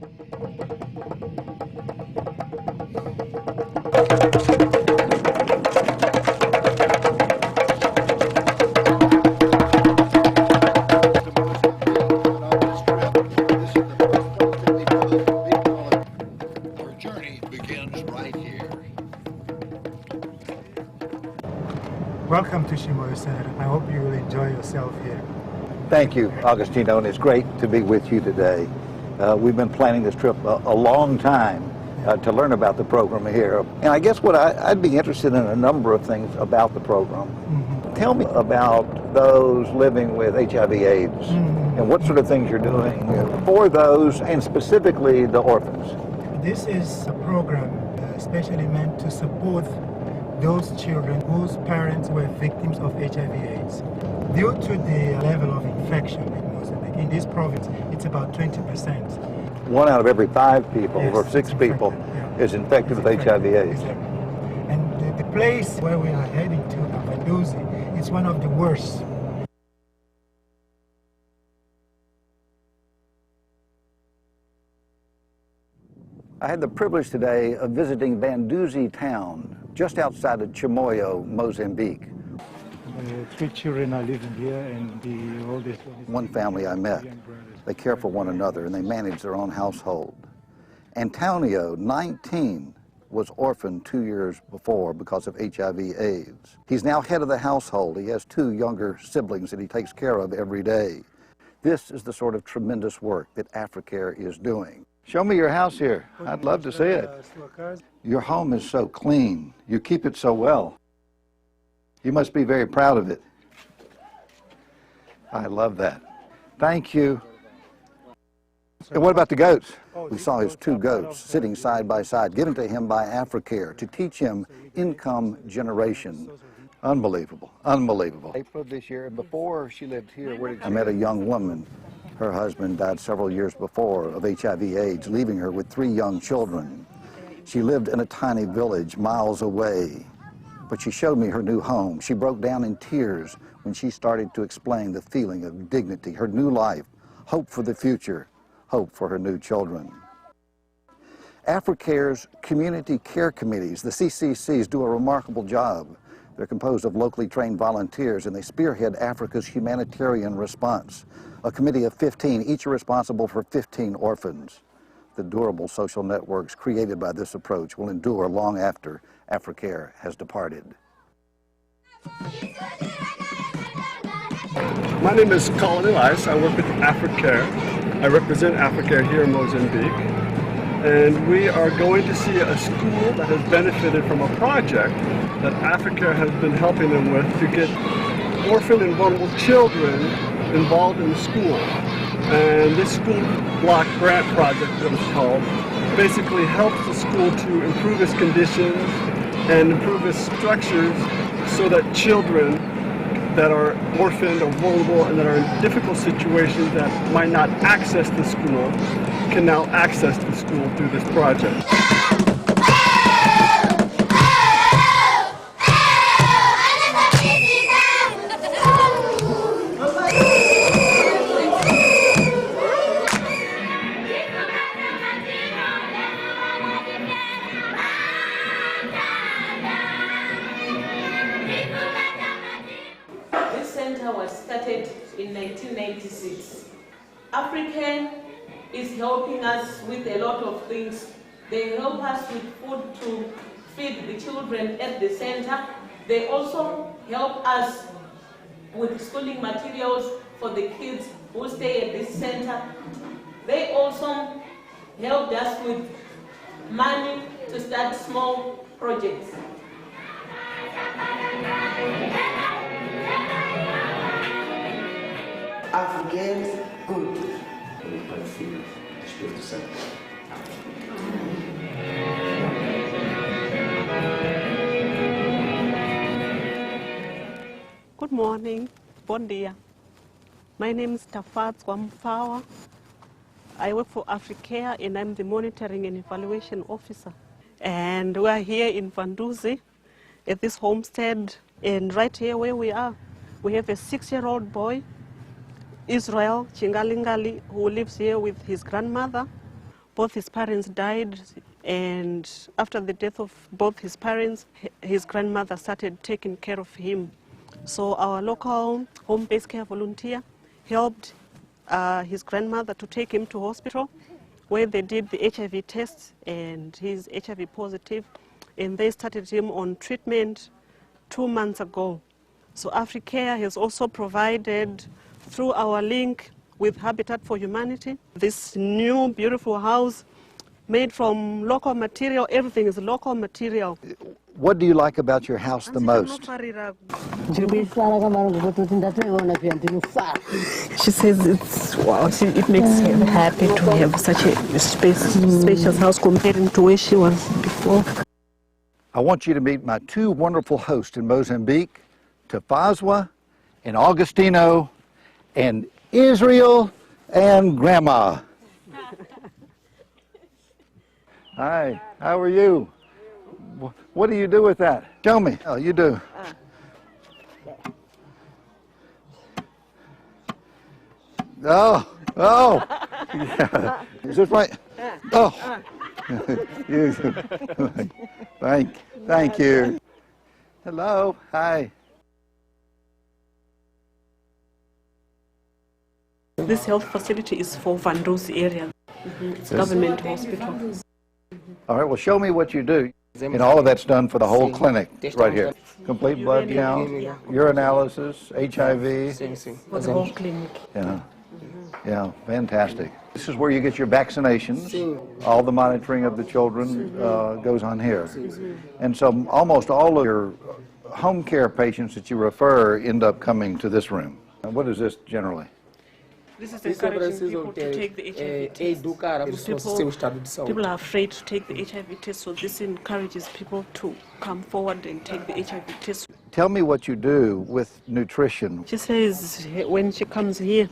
Welcome to Shimoyo, sir. I hope you will enjoy yourself here. Thank you, Augustino, and it's great to be with you today. We've been planning this trip a long time to learn about the program here. And I guess what I'd be interested in a number of things about the program. Mm-hmm. Tell me about those living with HIV/AIDS mm-hmm. and what sort of things you're doing for those and specifically the orphans. This is a program especially meant to support those children whose parents were victims of HIV/AIDS. Due to the level of infection in Mozambique, in this province, it's about 20%. 1 out of every 5 people, yes, or 6 people, is infected with HIV/AIDS. Exactly. And the place where we are heading to, Vanduzi, is one of the worst. I had the privilege today of visiting Vanduzi town, just outside of Chimoio, Mozambique. 3 children are living here, and the oldest one is... One family I met, they care for one another and they manage their own household. Antonio, 19, was orphaned 2 years before because of HIV/AIDS. He's now head of the household. He has 2 younger siblings that he takes care of every day. This is the sort of tremendous work that Africare is doing. Show me your house here. I'd love to see it. Your home is so clean. You keep it so well. You must be very proud of it. I love that. Thank you. And what about the goats? We saw his 2 goats sitting side by side, given to him by Africare to teach him income generation. Unbelievable, unbelievable. April this year, before she lived here, I met a young woman. Her husband died several years before of HIV/AIDS, leaving her with 3 young children. She lived in a tiny village miles away, but she showed me her new home. She broke down in tears when she started to explain the feeling of dignity, her new life, hope for the future, hope for her new children. Africare's community care committees, the CCCs, do a remarkable job. They're composed of locally trained volunteers, and they spearhead Africa's humanitarian response. A committee of 15, each are responsible for 15 orphans. The durable social networks created by this approach will endure long after Africare has departed. My name is Colin Elias. I work with Africare. I represent Africare here in Mozambique. And we are going to see a school that has benefited from a project that Africare has been helping them with to get orphan and vulnerable children involved in the school. And this school block grant project, what it's called, basically helps the school to improve its conditions and improve its structures so that children that are orphaned or vulnerable and that are in difficult situations that might not access the school can now access the school through this project. Was started in 1996. Africare is helping us with a lot of things. They help us with food to feed the children at the center. They also help us with schooling materials for the kids who stay at this center. They also helped us with money to start small projects. Africare, good. Good morning, bon dia. My name is Tafat Kwamfawa. I work for Africare and I'm the monitoring and evaluation officer. And we are here in Vanduzi at this homestead, and right here where we are, we have a 6-year-old boy, Israel Chingalingali, who lives here with his grandmother. Both his parents died, and after the death of both his parents, his grandmother started taking care of him. So our local home-based care volunteer helped his grandmother to take him to hospital, where they did the HIV test, and he's HIV positive, and they started him on treatment 2 months ago. So Africare has also provided, through our link with Habitat for Humanity, this new beautiful house made from local material. Everything is local material. What do you like about your house the most? She says it's wow. It makes her happy to have such a spacious house comparing to where she was before. I want you to meet my two wonderful hosts in Mozambique, Tafazwa and Augustino, and Israel and Grandma. Hi, how are you? What do you do with that? Show me. Oh, you do. Oh, oh. Yeah. Is this right? Oh. Thank you. Hello. Hi. This health facility is for Vandosi area. It's a government hospital. All right, well, show me what you do. And all of that's done for the whole clinic right here. Complete blood count, urinalysis, HIV. For the whole clinic. Yeah, fantastic. This is where you get your vaccinations. All the monitoring of the children goes on here. And so almost all of your home care patients that you refer end up coming to this room. And what is this generally? This is encouraging people to take the HIV test. People are afraid to take the HIV test, so this encourages people to come forward and take the HIV test. Tell me what you do with nutrition. She says when she comes here,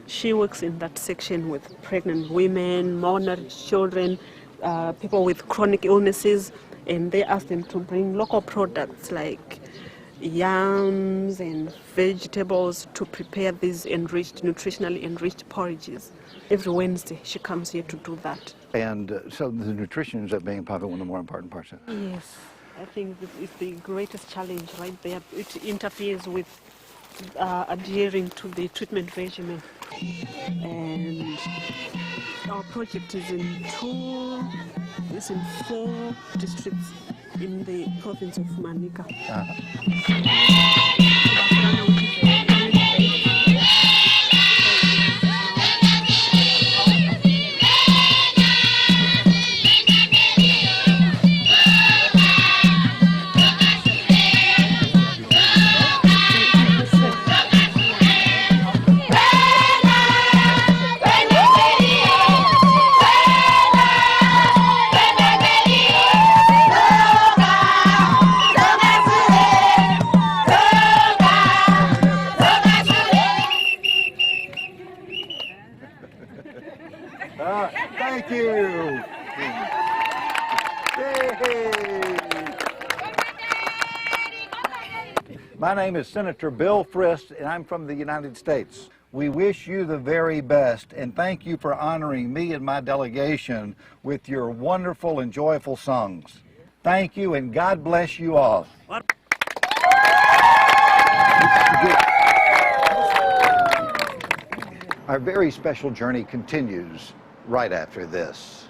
she works in that section with pregnant women, malnourished children, people with chronic illnesses, and they ask them to bring local products like yams and vegetables to prepare these nutritionally enriched porridges. Every Wednesday she comes here to do that. And so the nutrition ends up being probably one of the more important parts of it. Yes, I think this is the greatest challenge right there. It interferes with adhering to the treatment regimen. And our project is in 4 districts in the province of Manica. Thank you. My name is Senator Bill Frist, and I'm from the United States. We wish you the very best, and thank you for honoring me and my delegation with your wonderful and joyful songs. Thank you, and God bless you all. Our very special journey continues right after this.